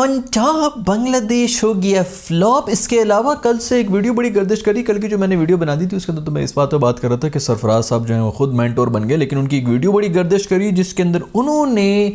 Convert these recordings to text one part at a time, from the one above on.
On top, Bangladesh हो गया flop. इसके अलावा कल से एक वीडियो बड़ी गर्दिश करी। कल की जो मैंने वीडियो बना दी थी उसके अंदर तो मैं इस बात पर बात कर रहा था कि सरफराज साहब जो हैं वो खुद मेंटोर बन गए, लेकिन उनकी एक वीडियो बड़ी गर्दिश करी जिसके अंदर उन्होंने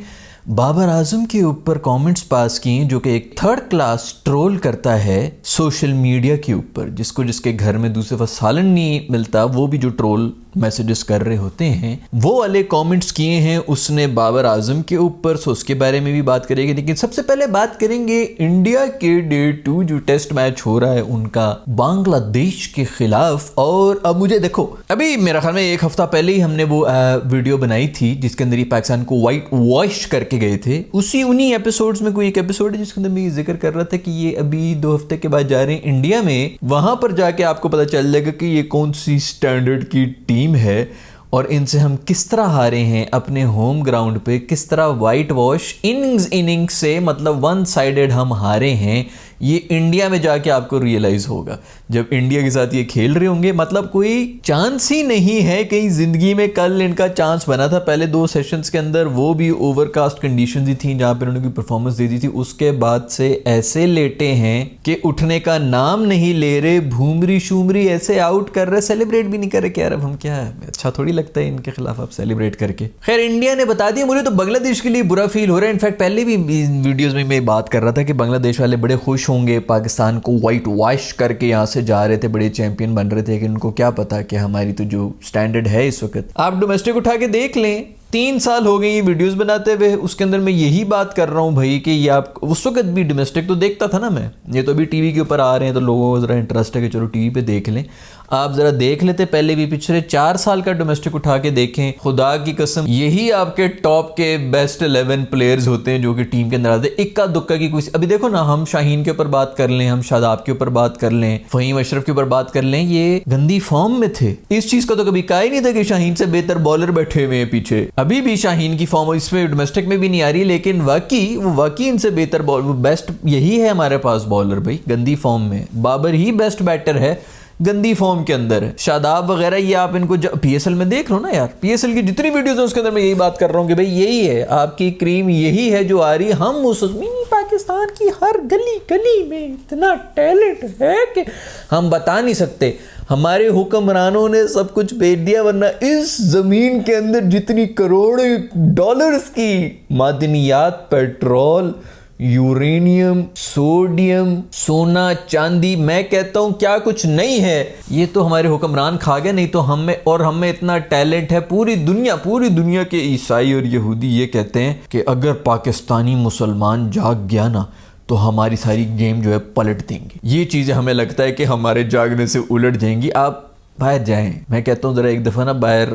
बाबर आजम के ऊपर कमेंट्स पास किए, जो कि एक थर्ड क्लास ट्रोल करता है सोशल मीडिया के ऊपर, जिसको जिसके घर में दूसरे वक्त सालन नहीं मिलता वो भी जो ट्रोल मैसेजेस कर रहे होते हैं वो वाले कमेंट्स किए हैं उसने बाबर आजम के ऊपर। सो उसके बारे में भी बात करेंगे, लेकिन सबसे पहले बात करेंगे इंडिया के डे 2 जो टेस्ट मैच हो रहा है उनका बांग्लादेश के खिलाफ। और अब मुझे देखो, अभी मेरा ख्याल में एक हफ्ता पहले ही हमने वो वीडियो बनाई थी जिसके अंदर ये पाकिस्तान को वाइट वॉश करके गए थे। उन्हीं एपिसोड्स में कोई एक एपिसोड है जिसके अंदर मैं ये जिक्र कर रहा था कि ये अभी 2 हफ्ते के बाद जा रहे हैं इंडिया में, वहां पर जाके आपको पता चल जाएगा कि ये कौन सी स्टैंडर्ड की टीम है और इनसे हम किस तरह हारे हैं अपने होम ग्राउंड पे, किस तरह वाइट वॉश इनिंग्स से, मतलब वन साइडेड हम हारे हैं। ये इंडिया में जाके आपको रियलाइज होगा जब इंडिया के साथ ये खेल रहे होंगे। मतलब कोई चांस ही नहीं है कहीं जिंदगी में। कल इनका चांस बना था पहले 2 सेशंस के अंदर, वो भी ओवरकास्ट कंडीशन ही थी जहां पर उन्होंने परफॉर्मेंस दे दी थी। उसके बाद से ऐसे लेटे हैं कि उठने का नाम नहीं ले रहे, भूमरी शूमरी ऐसे आउट कर रहे, सेलिब्रेट भी नहीं कर रहे कि यार अब हम क्या है, अच्छा थोड़ी लगता है इनके खिलाफ आप सेलिब्रेट करके। खैर इंडिया ने बता दिया। मुझे तो बांग्लादेश के लिए बुरा फील हो रहा है। इनफैक्ट पहले भी वीडियोज में मैं बात कर रहा था कि बांग्लादेश वाले बड़े खुश होंगे पाकिस्तान को वाइट वॉश करके यहाँ से जा रहे थे, बड़े चैंपियन बन रहे थे, लेकिन उनको क्या पता कि हमारी तो जो स्टैंडर्ड है इस वक्त, आप डोमेस्टिक उठा के देख लें। 3 साल हो गए ये वीडियोस बनाते हुए, उसके अंदर मैं यही बात कर रहा हूँ भाई कि ये आप उस वक्त भी डोमेस्टिक तो देखता था ना मैं, ये तो अभी टीवी के ऊपर आ रहे हैं तो लोगों को ज़रा इंटरेस्ट है कि चलो टीवी पे देख लें। आप ज़रा देख लेते पहले भी, पिछले 4 साल का डोमेस्टिक उठा के देखें, खुदा की कसम यही आपके टॉप के बेस्ट 11 प्लेयर्स होते हैं जो कि टीम के अंदर आते हैं। इक्का दुक्का की कोई, अभी देखो ना, हम शाहीन के ऊपर बात कर लें, हम शादाब के ऊपर बात कर लें, फहीम अशरफ के ऊपर बात कर लें, ये गंदी फॉर्म में थे। इस चीज़ का तो कभी कहा ही नहीं था कि शाहीन से बेहतर बॉलर बैठे हुए हैं पीछे। अभी भी शाहीन की फॉर्म इसमें डोमेस्टिक में भी नहीं आ रही, लेकिन वाकई इनसे बेहतर बॉलर, बेस्ट यही है हमारे पास बॉलर भाई गंदी फॉर्म में। बाबर ही बेस्ट बैटर है गंदी फॉर्म के अंदर। शादाब वगैरह ये आप इनको पीएसएल में देख लो ना यार, पीएसएल की जितनी वीडियोस हैं उसके अंदर मैं यही बात कर रहा हूँ कि भाई यही है आपकी क्रीम, यही है जो आ रही है। हम उस पाकिस्तान की हर गली गली में इतना टैलेंट है कि हम बता नहीं सकते। हमारे हुक्मरानों ने सब कुछ बेच दिया, वरना इस जमीन के अंदर जितनी करोड़ों डॉलर्स की मादनियात, पेट्रोल, यूरेनियम, सोडियम, सोना, चांदी, मैं कहता हूं क्या कुछ नहीं है, ये तो हमारे हुक्मरान खा गए। नहीं तो हम में इतना टैलेंट है। पूरी दुनिया के ईसाई और यहूदी ये कहते हैं कि अगर पाकिस्तानी मुसलमान जाग गया ना तो हमारी सारी गेम जो है पलट देंगे। ये चीज़ें हमें लगता है कि हमारे जागने से उलट जाएंगी। आप बाहर जाएं, मैं कहता हूँ ज़रा एक दफ़ा ना बाहर,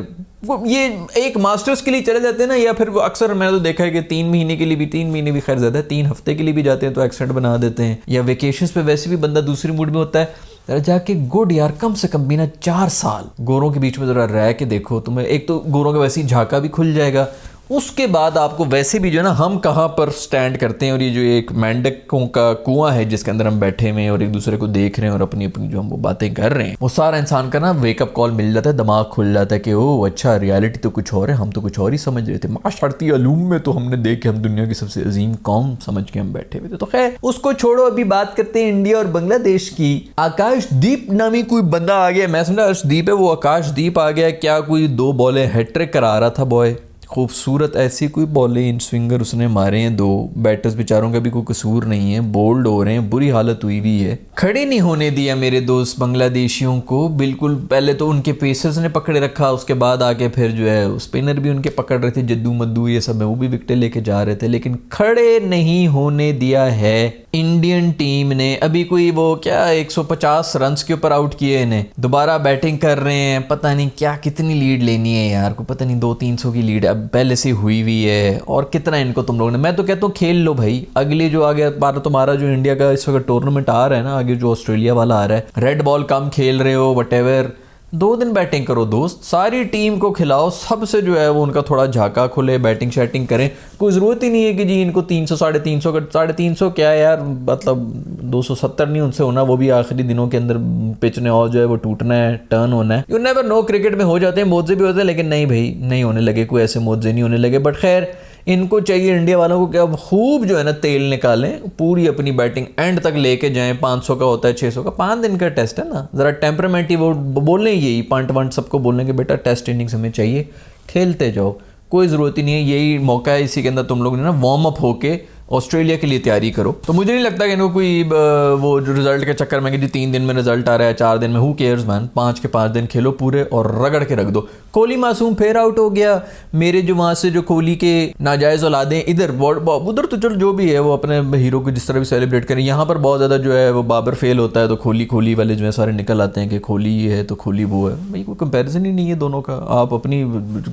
ये एक मास्टर्स के लिए चले जाते हैं ना, या फिर वो अक्सर मैंने तो देखा है कि 3 महीने के लिए भी, 3 महीने भी खैर ज़्यादा है, 3 हफ्ते के लिए भी जाते हैं तो एक्सेंट बना देते हैं, या वेकेशंस पे वैसे भी बंदा दूसरी मूड में होता है, ज़रा जाके गुड यार कम से कम भी ना 4 साल गोरों के बीच में ज़रा रह के देखो। तुम्हें एक तो गोरों का वैसे ही झाका भी खुल जाएगा, उसके बाद आपको वैसे भी जो है ना हम कहाँ पर स्टैंड करते हैं। और ये जो एक मेंढकों का कुआं है जिसके अंदर हम बैठे हुए हैं और एक दूसरे को देख रहे हैं और अपनी अपनी जो हम वो बातें कर रहे हैं, वो सारा इंसान का ना वेकअप कॉल मिल जाता है, दिमाग खुल जाता है कि ओ अच्छा रियलिटी तो कुछ और है, हम तो कुछ और ही समझ रहे थे। माशरती अलूम में तो हमने देखे हम दुनिया की सबसे अजीम कौम समझ के हम बैठे हुए थे। तो खैर उसको छोड़ो, अभी बात करते हैं इंडिया और बांग्लादेश की। आकाशदीप नामी कोई बंदा आ गया, मैं समझा अर्शदीप है, वो आकाशदीप आ गया। क्या कोई 2 बॉलें हैट्रिक करा रहा था बॉय, खूबसूरत ऐसी कोई बॉलें इन स्विंगर उसने मारे हैं। 2 बैटर्स बेचारों का भी कोई कसूर नहीं है, बोल्ड हो रहे हैं, बुरी हालत हुई हुई है। खड़े नहीं होने दिया मेरे दोस्त बांग्लादेशियों को बिल्कुल। पहले तो उनके पेसर्स ने पकड़े रखा, उसके बाद आके फिर जो है स्पिनर भी उनके पकड़ रहे थे, जद्दू मद्दू ये सब है, वो भी विकेटें लेके जा रहे थे, लेकिन खड़े नहीं होने दिया है इंडियन टीम ने। अभी कोई वो क्या 150 रन के ऊपर आउट किए इन्हें, दोबारा बैटिंग कर रहे हैं, पता नहीं क्या कितनी लीड लेनी है यार को, पता नहीं 200-300 की लीड पहले से हुई हुई है। और कितना इनको तुम लोगों ने, मैं तो कहता हूँ खेल लो भाई। अगली जो आगे बार तुम्हारा जो इंडिया का इस वक्त टूर्नामेंट आ रहा है ना, आगे जो ऑस्ट्रेलिया वाला आ रहा है, रेड बॉल कम खेल रहे हो वटेवर, 2 दिन बैटिंग करो दोस्त, सारी टीम को खिलाओ, सबसे जो है वो उनका थोड़ा झाका खुले, बैटिंग शैटिंग करें। कोई ज़रूरत ही नहीं है कि जी इनको 300 350 क्या है यार, मतलब 270 नहीं उनसे होना, वो भी आखिरी दिनों के अंदर पिच ने और जो है वो टूटना है, टर्न होना है। यू नेवर नो, क्रिकेट में हो जाते हैं, मोजे भी होते हैं, लेकिन नहीं भाई नहीं होने लगे, कोई ऐसे मोजे नहीं होने लगे। बट खैर इनको चाहिए इंडिया वालों को कि अब खूब जो है ना तेल निकालें, पूरी अपनी बैटिंग एंड तक लेके जाएं। 500 का होता है, 600 का, 5 दिन का टेस्ट है ना, ज़रा टेम्परामेंट ही वो बोलें, यही पंट वंट सबको बोलने के बेटा टेस्ट इनिंग्स हमें चाहिए, खेलते जाओ, कोई ज़रूरत ही नहीं है, यही मौका है, इसी के अंदर तुम लोग ने ना वार्म अप होके ऑस्ट्रेलिया के लिए तैयारी करो। तो मुझे नहीं लगता कि इनको कोई वो रिजल्ट के चक्कर में कि जी 3 दिन में रिजल्ट आ रहा है, 4 दिन में, हु केयर्स मैन, 5 के 5 दिन खेलो पूरे और रगड़ के रख दो। कोहली मासूम फिर आउट हो गया। मेरे जो वहाँ से जो कोहली के नाजायज़ औलादें इधर उधर तो चलो जो भी है वो अपने हीरो को जिस तरह भी सेलिब्रेट करें, यहाँ पर बहुत ज़्यादा जो है वो बाबर फेल होता है तो कोहली वाले जो है सारे निकल आते हैं कि कोहली ये है तो कोहली वो है। भाई कोई कंपैरिजन ही नहीं है दोनों का। आप अपनी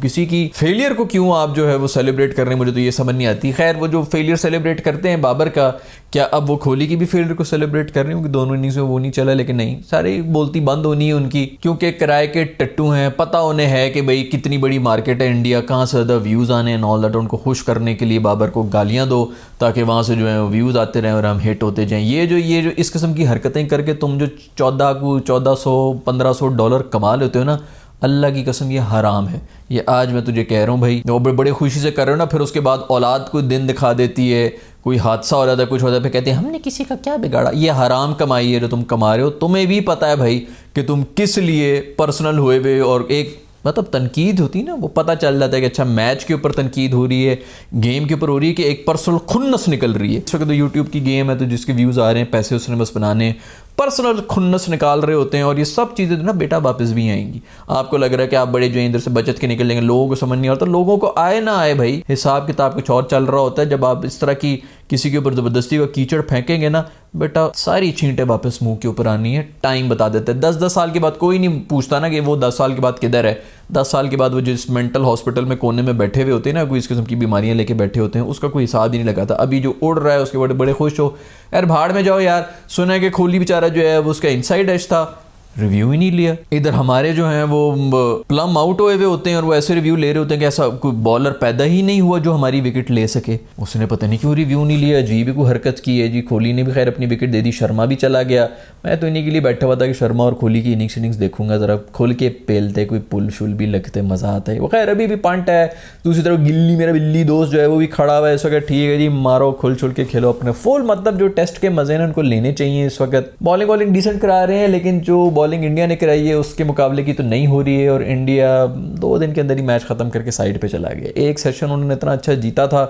किसी की फेलियर को क्यों आप जो है वो सेलिब्रेट कर रहे हैं, मुझे तो ये समझ नहीं आती। खैर वो जो फेलियर सेलिब्रेट करते हैं बाबर का, क्या अब वो कोहली की भी फेलियर को सेलिब्रेट कर रहे हो कि दोनों इनिंग्स में वो नहीं चला? लेकिन नहीं, सारी बोलती बंद होनी है उनकी, क्योंकि किराए के टट्टू हैं, पता उन्हें है कि भाई कितनी बड़ी मार्केट है इंडिया, कहाँ से ज़्यादा व्यूज़ आने हैं ऑल दैट। उनको खुश करने के लिए बाबर को गालियाँ दो ताकि वहाँ से जो है व्यूज़ आते रहें और हम हिट होते जाएँ। ये जो इस किस्म की हरकतें करके तुम जो 1400-1500 डॉलर कमा लेते हो ना, अल्लाह की कसम ये हराम है। ये आज मैं तुझे कह रहा हूँ भाई, वो बड़े खुशी से कर रहे हो ना, फिर उसके बाद औलाद कोई दिन दिखा देती है, कोई हादसा हो जाता है, कुछ होता है, फिर कहते हैं हमने किसी का क्या बिगाड़ा। ये हराम कमाई है जो तुम कमा रहे हो। तुम्हें भी पता है भाई कि तुम किस लिए पर्सनल हुए हुए, और एक मतलब तनकीद होती है ना, वो पता चल जाता है कि अच्छा मैच के ऊपर तनकीद हो रही है, गेम के ऊपर हो रही है, कि एक पर्सनल खुन्नस निकल रही है। इस वक्त तो यूट्यूब की गेम है तो जिसके व्यूज़ आ रहे हैं, पैसे उसने बस बनाने, पर्सनल खुन्नस निकाल रहे होते हैं। और ये सब चीज़ें ना बेटा वापस भी आएंगी। आपको लग रहा है कि आप बड़े जो है इधर से बचत के निकल लेंगे, लोगों को समझ नहीं आता। लोगों को आए ना आए भाई, हिसाब किताब कुछ और चल रहा होता है। जब आप इस तरह की किसी के ऊपर ज़बरदस्ती का कीचड़ फेंकेंगे ना बेटा, सारी छींटें वापस मुंह के ऊपर आनी है। टाइम बता देते हैं, 10-10 साल के बाद कोई नहीं पूछता ना कि वो 10 साल के बाद किधर है। 10 साल के बाद वो जिस मेंटल हॉस्पिटल में कोने में बैठे हुए होते हैं ना, कोई इस किस्म की बीमारियां लेके बैठे होते हैं, उसका कोई हिसाब ही नहीं लगाता। अभी जो उड़ रहा है उसके बड़े बड़े खुश हो, यार भाड़ में जाओ यार। सुना है कि कोहली बेचारा जो है वो उसका इनसाइड एज था, रिव्यू ही नहीं लिया। इधर हमारे जो हैं वो प्लम आउट हुए हुए होते हैं और वो ऐसे रिव्यू ले रहे होते हैं कि ऐसा कोई बॉलर पैदा ही नहीं हुआ जो हमारी विकेट ले सके। उसने पता नहीं क्यों रिव्यू नहीं लिया, अजीब ही कोई हरकत की है जी। कोहली ने भी खैर अपनी विकेट दे दी, शर्मा भी चला गया। मैं तो इन्हीं के लिए बैठा हुआ था कि शर्मा और कोहली की इनिंग्स देखूंगा, ज़रा खुल के पेलते, कोई पुल शुल भी लगते, मज़ा आता है। वो खैर अभी भी पंट है। दूसरी तरफ गिल्ली, मेरा बिल्ली दोस्त जो है वो भी खड़ा हुआ है इस वक्त। ठीक है जी, मारो, खुल छुल के खेलो अपने फुल। मतलब जो टेस्ट के मज़े हैं उनको लेने चाहिए इस वक्त। बॉलिंग डिसेंट करा रहे हैं, लेकिन जो बॉलिंग इंडिया ने कराई है उसके मुकाबले की तो नहीं हो रही है। और इंडिया 2 दिन के अंदर ही मैच ख़त्म करके साइड पे चला गया। एक सेशन उन्होंने इतना अच्छा जीता था,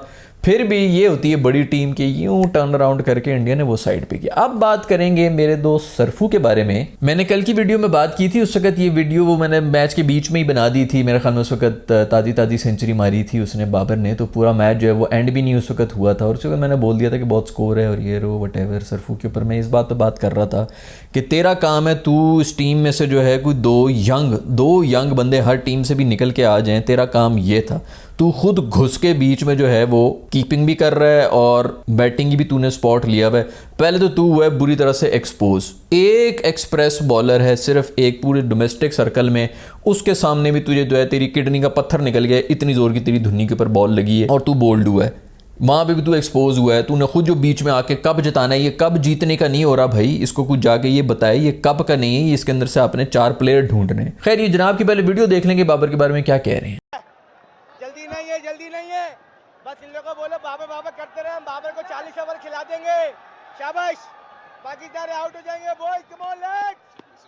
फिर भी ये होती है बड़ी टीम की, यूं टर्न अराउंड करके इंडिया ने वो साइड पे किया। अब बात करेंगे मेरे दोस्त सरफू के बारे में। मैंने कल की वीडियो में बात की थी, उस वक्त ये वीडियो वो मैंने मैच के बीच में ही बना दी थी। मेरे ख्याल में उस वक्त ताज़ी सेंचुरी मारी थी उसने, बाबर ने, तो पूरा मैच जो है वो एंड भी नहीं उस वक्त हुआ था। और उस वक्त मैंने बोल दिया था कि बहुत स्कोर है और ये रो वट एवर। सरफू के ऊपर मैं इस बात पर बात कर रहा था कि तेरा काम है, तू इस टीम में से जो है कोई दो यंग बंदे हर टीम से भी निकल के आ जाएं, तेरा काम ये था। तू खुद घुस के बीच में जो है वो कीपिंग भी कर रहा है और बैटिंग भी तूने स्पॉट लिया हुआ है। पहले तो तू हुआ है बुरी तरह से एक्सपोज। एक एक्सप्रेस बॉलर है सिर्फ एक पूरे डोमेस्टिक सर्कल में, उसके सामने भी तुझे जो है तेरी किडनी का पत्थर निकल गया, इतनी जोर की तेरी धुन्नी के ऊपर बॉल लगी है और तू बोल्ड हुआ है। वहाँ पे भी तू एक्सपोज हुआ है। तूने खुद जो बीच में आके कब जिताना है, ये कब जीतने का नहीं हो रहा भाई, इसको कुछ जाके ये बताए ये कब का नहीं है, इसके अंदर से आपने 4 प्लेयर ढूंढने। खैर ये जनाब की पहले वीडियो देख लेंगे बाबर के बारे में क्या कह रहे हैं। जल्दी नहीं है, बस इन लोगों को बोलो बाबर करते रहे, हम बाबर को 40 ओवर खिला देंगे, शाबाश। बाकी सारे आउट हो जाएंगे, बॉयज कम ऑन लेट्स।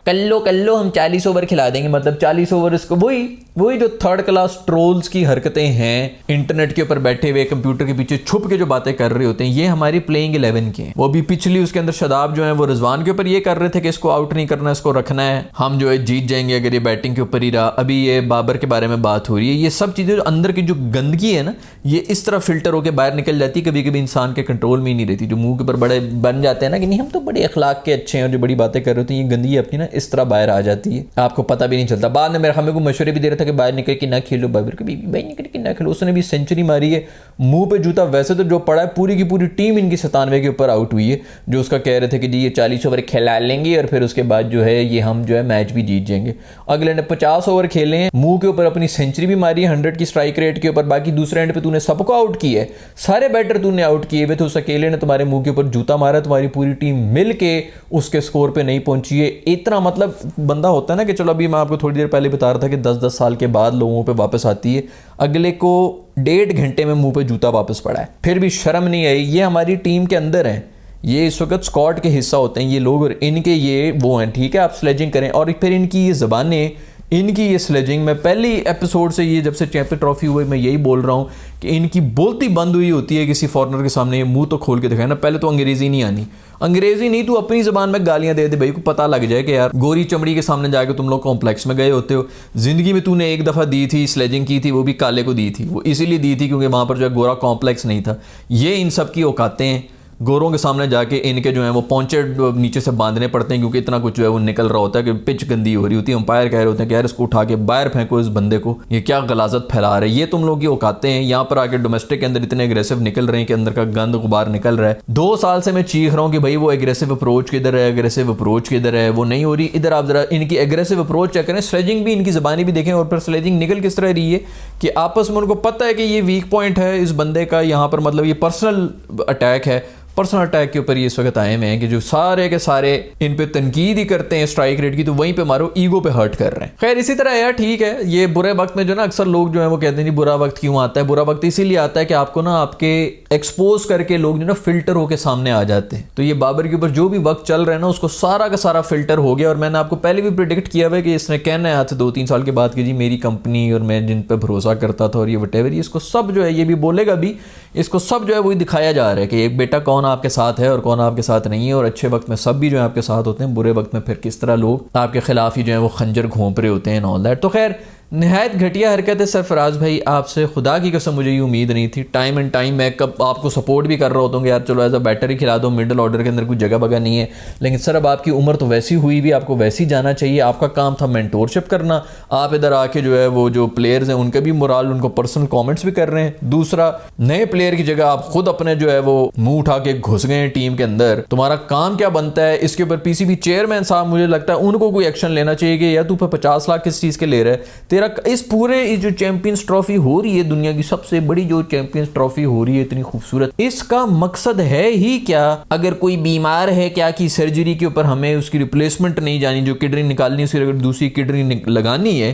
कल्लो हम 40 ओवर खिला देंगे, मतलब 40 ओवर। इसको वही जो थर्ड क्लास ट्रोल्स की हरकतें हैं, इंटरनेट के ऊपर बैठे हुए कंप्यूटर के पीछे छुप के जो बातें कर रहे होते हैं, ये हमारी प्लेइंग 11 के हैं। वो भी पिछली उसके अंदर शदाब जो है वो रिजवान के ऊपर ये कर रहे थे कि इसको आउट नहीं करना, इसको रखना है, हम जो है जीत जाएंगे अगर ये बैटिंग के ऊपर ही रहा। अभी ये बाबर के बारे में बात हो रही है। ये सब चीज़ें जो अंदर की जो गंदगी है ना, ये इस तरह फिल्टर होकर बाहर निकल जाती है, कभी कभी इंसान के कंट्रोल में ही नहीं रहती। जो मुंह के ऊपर बड़े बन जाते हैं ना कि नहीं हम तो बड़े अखलाक के अच्छे हैं और जो बड़ी बातें कर रहे होते हैं, ये गंदगी अपनी ना इस तरह बाहर आ जाती है, आपको पता भी नहीं चलता। बाद में मेरे हमें को मशवरे भी दे रहा था कि बाहर निकल के ना खेलो, बाबर के बाहर निकल के ना खेलो। उसने भी सेंचुरी मारी है, मुंह पे जूता। वैसे तो जो पड़ा है पूरी की पूरी टीम इनकी 97 के ऊपर आउट हुई है, जो उसका कह रहे थे कि जी ये 40 ओवर खिला लेंगे और फिर उसके बाद जो है ये हम जो है मैच भी जीत जाएंगे। अगले ने 50 ओवर खेले हैं, मुंह के ऊपर अपनी सेंचुरी भी मारी है 100 की स्ट्राइक रेट के ऊपर। बाकी दूसरे एंड पे तूने सबको आउट किया है, सारे बैटर तूने आउट किए हुए थे, उस अकेले ने तुम्हारे मुंह के ऊपर जूता मारा, तुम्हारी पूरी टीम मिल के उसके स्कोर पे नहीं पहुंची है। इतना मतलब बंदा होता है ना कि चलो अभी मैं आपको थोड़ी देर पहले बता रहा था कि 10-10 साल के बाद लोगों पे वापस आती है। अगले को 1.5 घंटे में मुंह पे जूता वापस पड़ा है, फिर भी शर्म नहीं आई। ये हमारी टीम के अंदर है, ये इस वक्त स्क्वाड के हिस्सा होते हैं ये लोग, और इनके ये वो हैं, ठीक है। आप स्लेजिंग करें, और फिर इनकी ये ज़बानें, इनकी ये स्लेजिंग, मैं पहली एपिसोड से ये जब से चैंपियन ट्रॉफी हुई मैं यही बोल रहा हूँ कि इनकी बोलती बंद हुई होती है किसी फॉरनर के सामने, ये मुंह तो खोल के दिखाए ना। पहले तो अंग्रेज़ी नहीं आनी, अंग्रेज़ी नहीं, तू अपनी ज़बान में गालियाँ दे दे भाई, को पता लग जाए कि यार गोरी चमड़ी के सामने जाके तुम लोग कॉम्प्लेक्स में गए होते हो। ज़िंदगी में तूने एक दफ़ा दी थी स्लेजिंग की थी, वो भी काले को दी थी, वो इसीलिए दी थी क्योंकि वहाँ पर जो है गोरा कॉम्प्लेक्स नहीं था। ये इन सब की औकातें हैं, गोरों के सामने जाके इनके जो है वो पौंचे नीचे से बांधने पड़ते हैं क्योंकि इतना कुछ जो है वो निकल रहा होता है कि पिच गंदी हो रही होती है। अंपायर कह रहे होते हैं कि यार इसको उठा के बाहर फेंको, इस बंदे को, ये क्या गलाजत फैला रहे हैं। ये तुम लोग की औकातें हैं। यहाँ पर आके डोमेस्टिक के अंदर इतने एग्रेसिव निकल रहे हैं कि अंदर का गंद गुबार निकल रहा है। 2 साल से मैं चीख रहा हूँ कि भाई वो एग्रेसिव अप्रोच किधर है, एग्रेसिव अप्रोच किधर है, वो नहीं हो रही। इधर आप जरा इनकी एग्रेसिव अप्रोच चेक करें, स्लेजिंग भी, इनकी ज़बानी भी देखें, और फिर स्लेजिंग निकल किस तरह रही है कि आपस में उनको पता है कि ये वीक पॉइंट है इस बंदे का, यहाँ पर मतलब ये पर्सनल अटैक है। पर्सनल अटैक के ऊपर ये इस वक्त आए हुए हैं कि जो सारे के सारे इन पे तनकीद ही करते हैं स्ट्राइक रेट की, तो वहीं पे मारो, ईगो पे हर्ट कर रहे हैं। खैर इसी तरह यार ठीक है, ये बुरे वक्त में जो ना अक्सर लोग जो है वो कहते हैं बुरा वक्त क्यों आता है। बुरा वक्त इसीलिए आता है कि आपको ना आपके एक्सपोज करके लोग जो ना फिल्टर होकर सामने आ जाते हैं। तो ये बाबर के ऊपर जो भी वक्त चल रहा है ना उसको सारा का सारा फिल्टर हो गया। और मैंने आपको पहले भी प्रिडिक्ट किया हुआ है कि इसने कहना है आज से 2-3 साल के बाद कि जी मेरी कंपनी और मैं जिन पे भरोसा करता था और ये वटेवर, इसको सब जो है ये भी बोलेगा भी, इसको सब जो है वही दिखाया जा रहा है कि एक बेटा कौन आपके साथ है और कौन आपके साथ नहीं है। और अच्छे वक्त में सब भी जो है आपके साथ होते हैं, बुरे वक्त में फिर किस तरह लोग आपके खिलाफ ही जो है वो खंजर घोंप रहे होते हैं ऑल दैट। तो खैर नहायत घटिया हरकत है सरफराज भाई, आपसे खुदा की कसम मुझे ये उम्मीद नहीं थी। टाइम एंड टाइम मैं कब आपको सपोर्ट भी कर रहा होता हूँ कि यार चलो एज अ बैटर ही खिला दो, मिडिल ऑर्डर के अंदर कोई जगह बगह नहीं है। लेकिन सर अब आपकी उम्र तो वैसी हुई भी, आपको वैसे ही जाना चाहिए। आपका काम था मेंटोरशिप करना, आप इधर आके जो है वो जो प्लेयर्स हैं उनका भी मोराल, उनको पर्सनल कॉमेंट्स भी कर रहे हैं। दूसरा, नए प्लेयर की जगह आप खुद अपने जो है वो मुंह उठा के घुस गए टीम के अंदर। तुम्हारा काम क्या बनता है, इसके ऊपर पीसीबी चेयरमैन साहब मुझे लगता है उनको कोई एक्शन लेना चाहिए कि यार तू 50 लाख किस चीज़ के ले रहा है। तेरा इस पूरे जो चैंपियंस ट्रॉफी हो रही है, दुनिया की सबसे बड़ी जो चैंपियंस ट्रॉफी हो रही है इतनी खूबसूरत, इसका मकसद है ही क्या? अगर कोई बीमार है क्या कि सर्जरी के ऊपर हमें उसकी रिप्लेसमेंट नहीं जानी, जो किडनी निकालनी है उसकी अगर दूसरी किडनी लगानी है,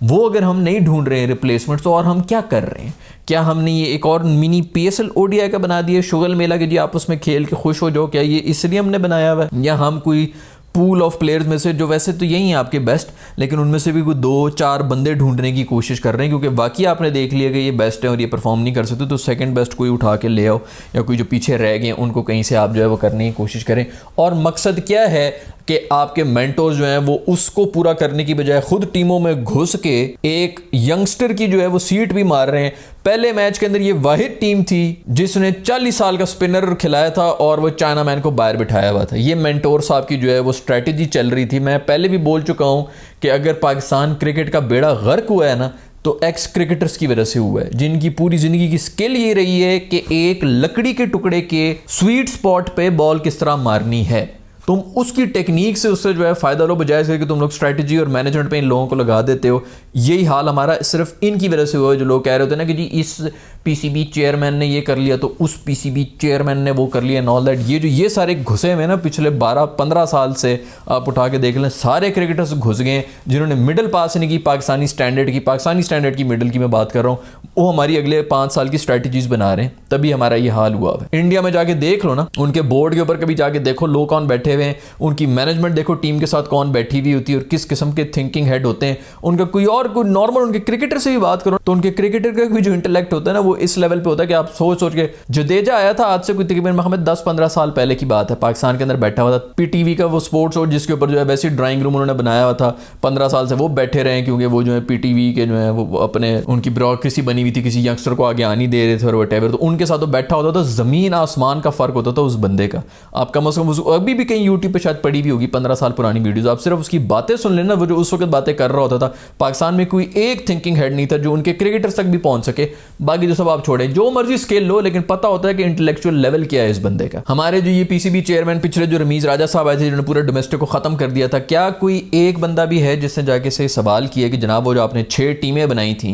वो अगर हम नहीं ढूंढ रहे हैं रिप्लेसमेंट, तो और हम क्या कर रहे हैं? क्या हमने ये एक और मिनी PSL ODI का बना दिया शुगल मेला कि जी आपस में खेल के खुश हो जाओ? क्या ये इसलिए हमने बनाया हुआ है? या हम कोई पूल ऑफ प्लेयर्स में से जो वैसे तो यही हैं आपके बेस्ट, लेकिन उनमें से भी कोई 2-4 बंदे ढूंढने की कोशिश कर रहे हैं क्योंकि बाकी आपने देख लिया कि ये बेस्ट है और ये परफॉर्म नहीं कर सकते, तो सेकंड बेस्ट कोई उठा के ले आओ, या कोई जो पीछे रह गए उनको कहीं से आप जो है वो करने की कोशिश करें। और मकसद क्या है कि आपके मेंटोर्स जो हैं वो उसको पूरा करने की बजाय खुद टीमों में घुस के एक यंगस्टर की जो है वो सीट भी मार रहे हैं। पहले मैच के अंदर ये वाहिद टीम थी जिसने 40 साल का स्पिनर खिलाया था और वो चाइना मैन को बाहर बिठाया हुआ था। ये मेंटोर साहब की जो है वो स्ट्रेटजी चल रही थी। मैं पहले भी बोल चुका हूं कि अगर पाकिस्तान क्रिकेट का बेड़ा गर्क हुआ है ना तो एक्स क्रिकेटर्स की वजह से हुआ है, जिनकी पूरी जिंदगी की स्किल ये रही है कि एक लकड़ी के टुकड़े के स्वीट स्पॉट पे बॉल किस तरह मारनी है। तुम उसकी टेक्निक से उससे जो है फ़ायदा लो, बजाय से कि तुम लोग स्ट्रैटेजी और मैनेजमेंट पे इन लोगों को लगा देते हो। यही हाल हमारा सिर्फ इनकी वजह से हुआ है, जो लोग कह रहे होते हैं ना कि जी इस पीसीबी चेयरमैन ने ये कर लिया तो उस पीसीबी चेयरमैन ने वो कर लिया, नॉल दैट। ये सारे घुसे हुए ना पिछले 12-15 साल से आप उठा के देख लें, सारे क्रिकेटर्स घुस गए जिन्होंने मिडिल पास नहीं की पाकिस्तानी स्टैंडर्ड की मिडिल की मैं बात कर रहा हूँ, वो हमारी अगले 5 साल की स्ट्रैटेजीज बना रहे हैं, तभी हमारा ये हाल हुआ है। इंडिया में जाके देख लो ना, उनके बोर्ड के ऊपर कभी जाके देखो लोग कौन बैठे हुए हैं, उनकी मैनेजमेंट देखो टीम के साथ कौन बैठी हुई होती है और किस किस्म के थिंकिंग हेड होते हैं। उनका कोई नॉर्मल उनके क्रिकेटर से भी बात करो तो उनके क्रिकेटर का भी जो इंटेलेक्ट होता है ना वो इस लेवल पे होता है कि आप सोच के, जडेजा आया था आज से कोई तकरीबन महमद 10-15 साल पहले की बात है, पाकिस्तान के अंदर बैठा हुआ था पीटीवी का वो स्पोर्ट्स शो जिसके ऊपर जो है वैसे ड्राइंग रूम उन्होंने बनाया हुआ था। 15 साल से वो बैठे रहे क्योंकि वो जो है पीटीवी के जो है वो अपने उनकी ब्यूरोक्रेसी बनी हुई थी, किसी यंगस्टर को आगे आने दे रहे थे और वटेवर, तो उनके साथ वो बैठा होता था। जमीन आसमान का फर्क होता था उस बंदे का। आप कम से कम अभी भी कहीं यूट्यूब पे शायद पड़ी भी होगी 15 साल पुरानी वीडियोस, आप सिर्फ उसकी बातें सुन लेना, वो जो उस वक्त बातें कर रहा होता था। पाकिस्तान में कोई एक थिंकिंग हेड नहीं था जो उनके क्रिकेटर्स तक भी पहुंच सके, बाकी जो सब आप छोड़े, जो मर्जी स्किल लो, लेकिन पता होता है कि इंटेलेक्चुअल लेवल क्या है इस बंदे का। हमारे जो ये पीसीबी चेयरमैन पिछले जो रमीज राजा साहब आए थे जिन्होंने पूरे डोमेस्टिक को खत्म कर दिया था, क्या कोई एक बंदा भी है जिसने जाके से सवाल किया कि जनाब वो जो आपने 6 टीमें बनाई थी,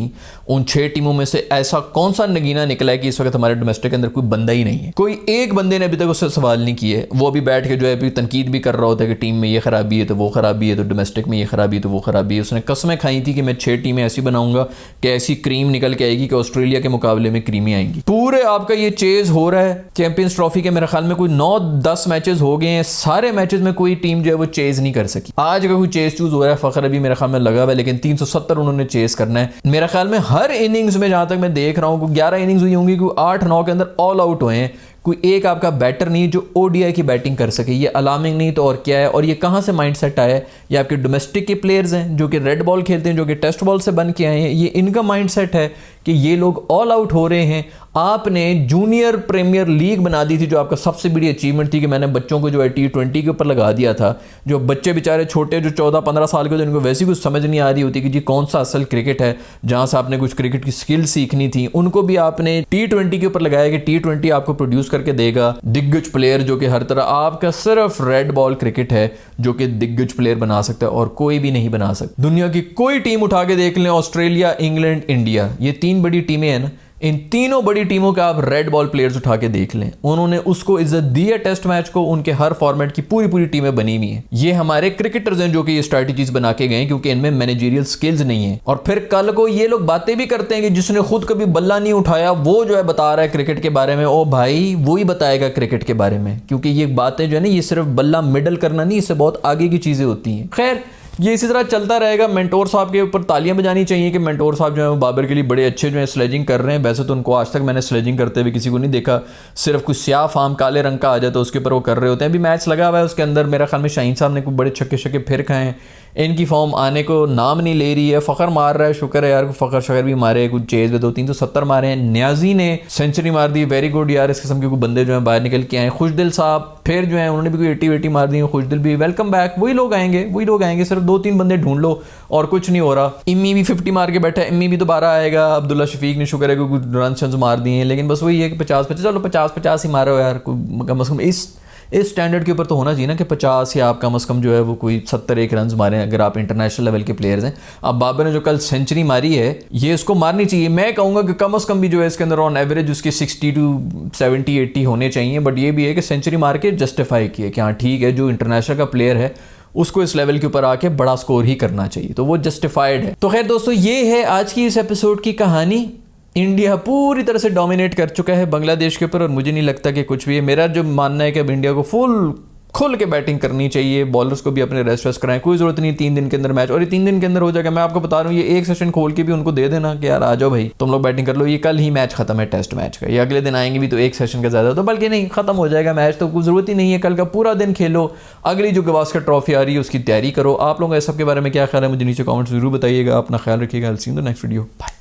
उन 6 टीमों में से ऐसा कौन सा नगीना निकला है कि इस वक्त हमारे डोमेस्टिक के अंदर कोई बंदा ही नहीं है? कोई एक बंदे ने अभी तक उससे सवाल नहीं किए। वो अभी बैठ के जो है तनकीद भी कर रहा होता है कि टीम में ये खराबी है तो वो खराबी है, तो डोमेस्टिक में ये खराबी है तो वो खराबी है। उसने कस्में खाई थी कि मैं 6 टीमें ऐसी बनाऊंगा कि ऐसी क्रीम निकल के आएगी कि ऑस्ट्रेलिया के मुकाबले में क्रीमी आएंगी। पूरे आपका ये चेज हो रहा है चैंपियंस ट्रॉफी के, मेरे ख्याल में कोई 9-10 मैचेस हो गए हैं, सारे मैचेस में कोई टीम जो है वो चेज नहीं कर सकी। आज का कोई चेज चूज हो रहा है, फखर अभी मेरे ख्याल में लगा हुआ है, लेकिन 370 उन्होंने चेज करना है। मेरे ख्याल में हर इनिंग्स में जहां तक मैं देख रहा हूँ 11 इनिंग्स हुई होंगी, 8-9 के अंदर ऑल आउट हुए हैं। कोई एक आपका बैटर नहीं जो ओडीआई की बैटिंग कर सके। ये अलार्मिंग नहीं तो और क्या है। और ये कहाँ से माइंडसेट आया है? ये आपके डोमेस्टिक के प्लेयर्स हैं जो कि रेड बॉल खेलते हैं, जो कि टेस्ट बॉल से बन के आए हैं। ये इनका माइंडसेट है कि ये लोग ऑल आउट हो रहे हैं। आपने जूनियर प्रीमियर लीग बना दी थी, जो आपका सबसे बड़ी अचीवमेंट थी कि मैंने बच्चों को जो है T20 के ऊपर लगा दिया था। जो बच्चे बेचारे छोटे जो 14-15 साल के थे, उनको वैसी कुछ समझ नहीं आ रही होती कि जी कौन सा असल क्रिकेट है, जहाँ से आपने कुछ क्रिकेट की स्किल सीखनी थी, उनको भी आपने T20 के ऊपर लगाया कि T20 आपको प्रोड्यूस करके देगा दिग्गज प्लेयर जो कि हर तरह। आपका सिर्फ रेड बॉल क्रिकेट है जो कि दिग्गज प्लेयर बना सकता है और कोई भी नहीं बना सकता। दुनिया की कोई टीम उठा के देख लें, ऑस्ट्रेलिया, इंग्लैंड, इंडिया, ये 3 बड़ी टीमें हैं ना, इन तीनों बड़ी टीमों का आप रेड बॉल प्लेयर्स उठा के देख लें, उन्होंने उसको इज्जत दी है टेस्ट मैच को। उनके हर फॉर्मेट की पूरी टीमें बनी हुई हैं। ये हमारे क्रिकेटर्स हैं जो कि ये स्ट्रैटेजीज बना के गए क्योंकि इनमें मैनेजरियल स्किल्स नहीं है। और फिर कल को ये लोग बातें भी करते हैं कि जिसने खुद कभी बल्ला नहीं उठाया वो जो है बता रहा है क्रिकेट के बारे में। ओ भाई, वो ही बताएगा क्रिकेट के बारे में, क्योंकि ये बातें जो है ना, ये सिर्फ बल्ला मिडल करना नहीं, इससे बहुत आगे की चीजें होती हैं। खैर, ये इसी तरह चलता रहेगा। मेंटोर साहब के ऊपर तालियां बजानी चाहिए कि मेंटोर साहब जो है वो बाबर के लिए बड़े अच्छे जो है स्लेजिंग कर रहे हैं। वैसे तो उनको आज तक मैंने स्लेजिंग करते हुए किसी को नहीं देखा, सिर्फ कुछ स्याह फार्म काले रंग का आ जाए तो उसके ऊपर वो कर रहे होते हैं। अभी मैच लगा हुआ है, उसके अंदर मेरा ख्याल में शाहीन साहब ने कुछ बड़े छक्के फिर खाए हैं। इनकी फॉर्म आने को नाम नहीं ले रही है। फ़खर मार रहा है, शुक्र है यार, फ़खर शकर भी मारे, कुछ चेज में 2-370 मारे हैं। न्याजी ने सेंचुरी मार दी, वेरी गुड यार। इस किस्म के कुछ बंदे जो हैं बाहर निकल के आए। खुशदिल साहब फिर जो है उन्होंने भी कोई 80 मार दी। खुशदिल भी वेलकम बैक। वही लोग आएंगे, सिर्फ 2-3 बंदे ढूंढ लो और कुछ नहीं हो रहा। इम्मी भी 50 मार के बैठा है, इम्मी भी दोबारा आएगा। अब्दुल्ला शफीक ने शुक्र है कि कुछ रन मार दिए हैं, लेकिन बस वही है कि 50-50, चलो 50-50 ही मारो यार। कम अज़ कम इस स्टैंडर्ड के ऊपर तो होना चाहिए ना कि 50 या आप कम अज़ कम जो है वो कोई 70 रन मारे अगर आप इंटरनेशनल लेवल के प्लेयर्स हैं। अब बाबर ने जो कल सेंचुरी मारी है, ये इसको मारनी चाहिए। मैं कहूँगा कि कम अज़ कम भी जो है इसके अंदर ऑन एवरेज उसके 60 to 70-80 होने चाहिए। बट ये भी है कि सेंचुरी मार के जस्टिफाई किए कि हाँ ठीक है, जो इंटरनेशनल का प्लेयर है उसको इस लेवल के ऊपर आके बड़ा स्कोर ही करना चाहिए, तो वो जस्टिफाइड है। तो खैर दोस्तों, ये है आज की इस एपिसोड की कहानी। इंडिया पूरी तरह से डोमिनेट कर चुका है बांग्लादेश के ऊपर और मुझे नहीं लगता कि कुछ भी है। मेरा जो मानना है कि अब इंडिया को फुल खुल के बैटिंग करनी चाहिए, बॉलर्स को भी अपने रेस्ट कराएं। कोई ज़रूरत नहीं 3 दिन के अंदर मैच, और ये 3 दिन के अंदर हो जाएगा। मैं आपको बता रहा हूँ, ये एक सेशन खोल के भी उनको दे देना कि यार आ जाओ भाई, तुम लोग बैटिंग कर लो। ये कल ही मैच खत्म है टेस्ट मैच का, ये अगले दिन आएंगे भी तो एक सेशन का ज़्यादा, तो बल्कि नहीं, खत्म हो जाएगा मैच, तो कोई ज़रूरत ही नहीं है। कल का पूरा दिन खेलो, अगली जो गवास्कर ट्रॉफी आ रही है उसकी तैयारी करो। आप लोगों का इस सब के बारे में क्या ख्याल है मुझे नीचे कॉमेंट्स जरूर बताइएगा। अपना ख्याल रखिएगा। I will see you in the next video. Bye.